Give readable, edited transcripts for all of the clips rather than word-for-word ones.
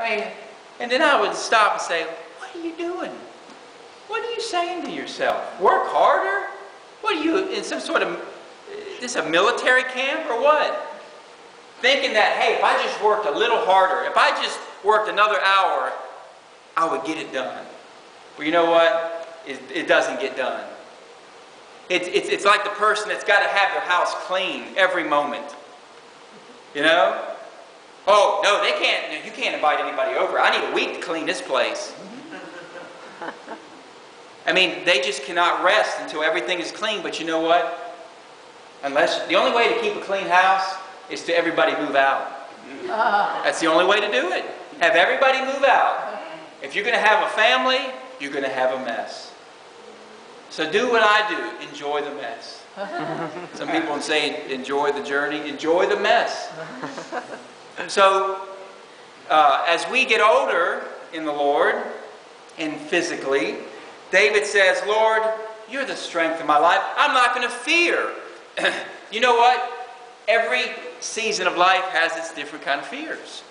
I mean, and then I would stop and say, what are you doing? What are you saying to yourself? Work harder? What are you, in some sort of, is this a military camp or what? Thinking that, hey, if I just worked a little harder, if I just worked another hour, I would get it done. Well, you know what? It doesn't get done. It's like the person that's got to have their house clean every moment. You know? Oh, no, they can't. You can't invite anybody over. I need a week to clean this place. I mean, they just cannot rest until everything is clean. But you know what? The only way to keep a clean house is to everybody move out. That's the only way to do it. Have everybody move out. If you're going to have a family, you're going to have a mess. So do what I do. Enjoy the mess. Some people say enjoy the journey. Enjoy the mess. So as we get older in the Lord and physically, David says, Lord, you're the strength of my life. I'm not going to fear. You know what? Every season of life has its different kind of fears.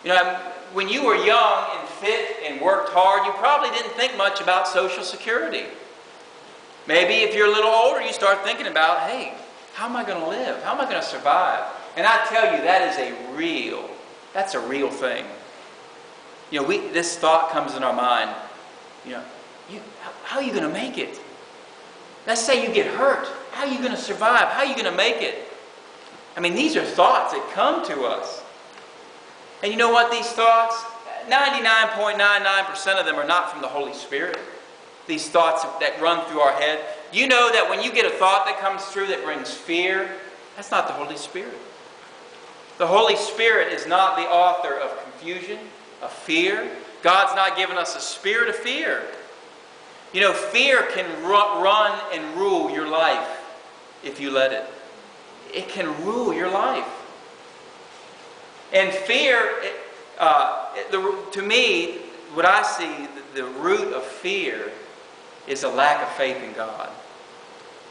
You know, when you were young and fit and worked hard, you probably didn't think much about Social Security. Maybe if you're a little older, you start thinking about, hey, how am I going to live? How am I going to survive? And I tell you, that's a real thing. You know, this thought comes in our mind. You know, how are you going to make it? Let's say you get hurt. How are you going to survive? How are you going to make it? I mean, these are thoughts that come to us. And you know what? These thoughts, 99.99% of them are not from the Holy Spirit. These thoughts that run through our head. You know that when you get a thought that comes through that brings fear, that's not the Holy Spirit. The Holy Spirit is not the author of confusion, of fear. God's not given us a spirit of fear. You know, fear can run and rule your life if you let it. It can rule your life. And fear, to me, what I see, the root of fear is a lack of faith in God.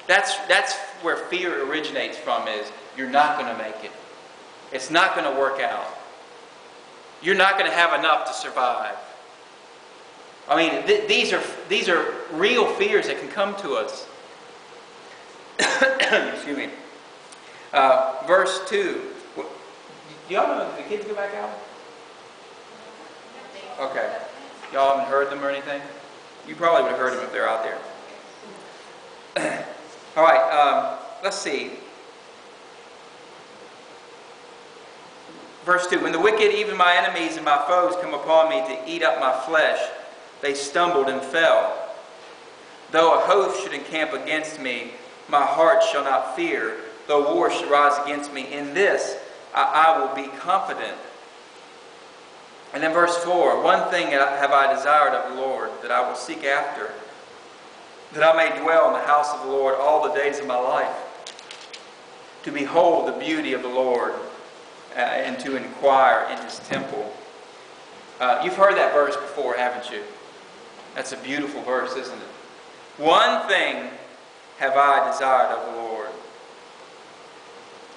That's where fear originates from, is you're not going to make it. It's not going to work out. You're not going to have enough to survive. I mean, these are real fears that can come to us. Excuse me. Verse 2. Do y'all know if the kids go back out? Okay. Y'all haven't heard them or anything? You probably would have heard them if they're out there. All right. Let's see. Verse 2. When the wicked, even my enemies and my foes, come upon me to eat up my flesh, they stumbled and fell. Though a host should encamp against me, my heart shall not fear. Though war should rise against me, in this I will be confident. And then verse 4, one thing have I desired of the Lord, that I will seek after, that I may dwell in the house of the Lord all the days of my life, to behold the beauty of the Lord, and to inquire in His temple. You've heard that verse before, haven't you? That's a beautiful verse, isn't it? One thing have I desired of the Lord.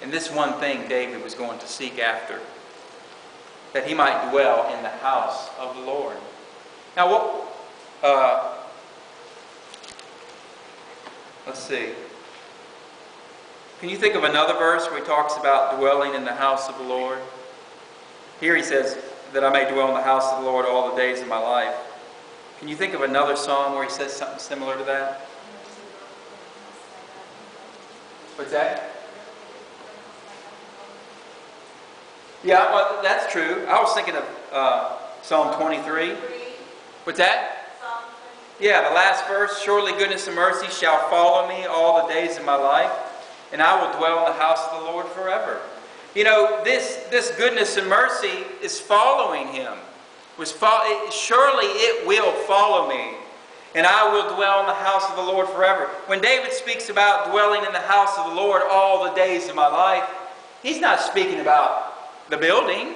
And this one thing David was going to seek after, that he might dwell in the house of the Lord. Now, let's see. Can you think of another verse where he talks about dwelling in the house of the Lord? Here he says, that I may dwell in the house of the Lord all the days of my life. Can you think of another psalm where he says something similar to that? What's that? Yeah, well, that's true. I was thinking of Psalm 23. What's that? Yeah, the last verse. Surely goodness and mercy shall follow me all the days of my life, and I will dwell in the house of the Lord forever. You know, this goodness and mercy is following him. Surely it will follow me, and I will dwell in the house of the Lord forever. When David speaks about dwelling in the house of the Lord all the days of my life, he's not speaking about the building.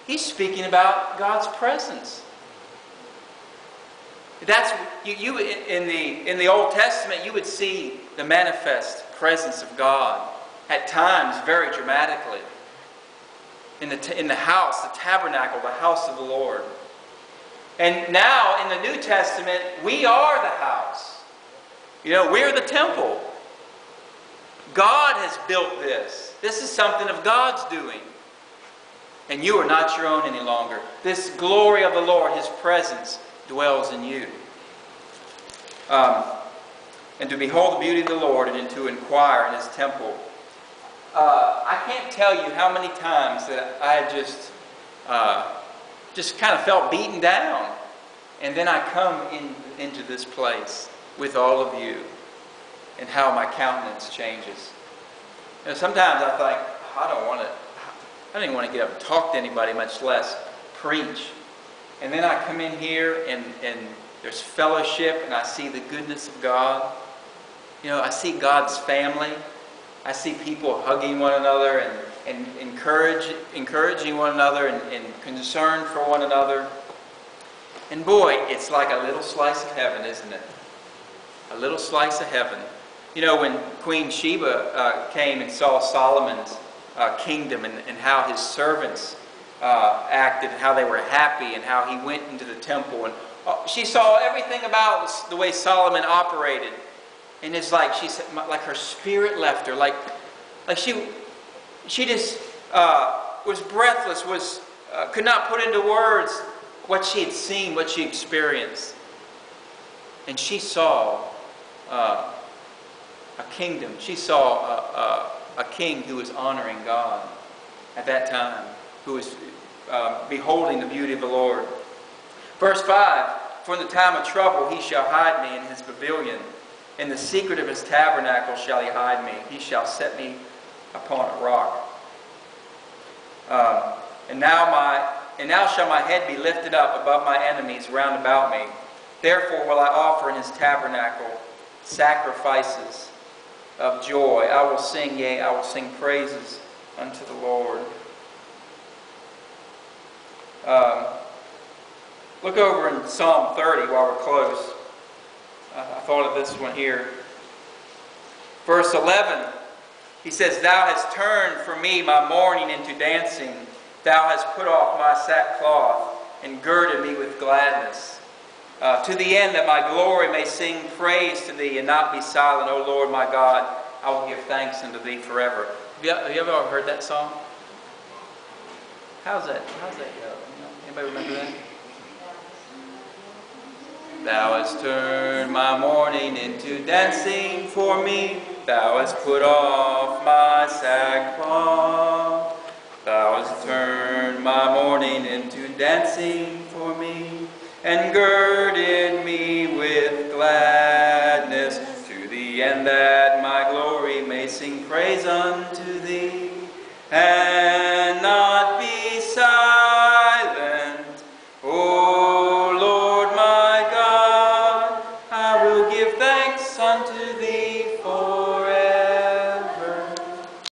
He's speaking about God's presence. That's you in the Old Testament, you would see the manifest presence of God at times very dramatically. in the house, the tabernacle, the house of the Lord. And now in the New Testament, we are the house. You know, we're the temple. God has built this. This is something of God's doing. And you are not your own any longer. This glory of the Lord, His presence, dwells in you. And to behold the beauty of the Lord and to inquire in His temple. I can't tell you how many times that I just kind of felt beaten down. And then I come into this place with all of you and how my countenance changes. You know, sometimes I think, I don't even want to get up and talk to anybody, much less preach. And then I come in here and there's fellowship and I see the goodness of God. You know, I see God's family. I see people hugging one another and encouraging one another and concern for one another. And boy, it's like a little slice of heaven, isn't it? A little slice of heaven. You know, when Queen Sheba came and saw Solomon's kingdom and how his servants acted and how they were happy and how he went into the temple. And she saw everything about the way Solomon operated. And it's like she said, like her spirit left her. Like she just was breathless, could not put into words what she had seen, what she experienced. And she saw a kingdom. She saw a king who was honoring God at that time, who was beholding the beauty of the Lord. Verse 5, for in the time of trouble He shall hide me in His pavilion. In the secret of His tabernacle shall He hide me. He shall set me upon a rock. And now shall my head be lifted up above my enemies round about me. Therefore will I offer in His tabernacle sacrifices of joy. I will sing, yea, I will sing praises unto the Lord. Look over in Psalm 30 while we're close. I thought of this one here. Verse 11, he says, Thou hast turned for me my mourning into dancing. Thou hast put off my sackcloth and girded me with gladness. To the end that my glory may sing praise to Thee and not be silent, O Lord my God, I will give thanks unto Thee forever. Have you ever heard that song? How's that go? Anybody remember that? Thou hast turned my mourning into dancing for me. Thou hast put off my sackcloth. Thou hast turned my mourning into dancing for me, and girded me with gladness, to the end that my glory may sing praise unto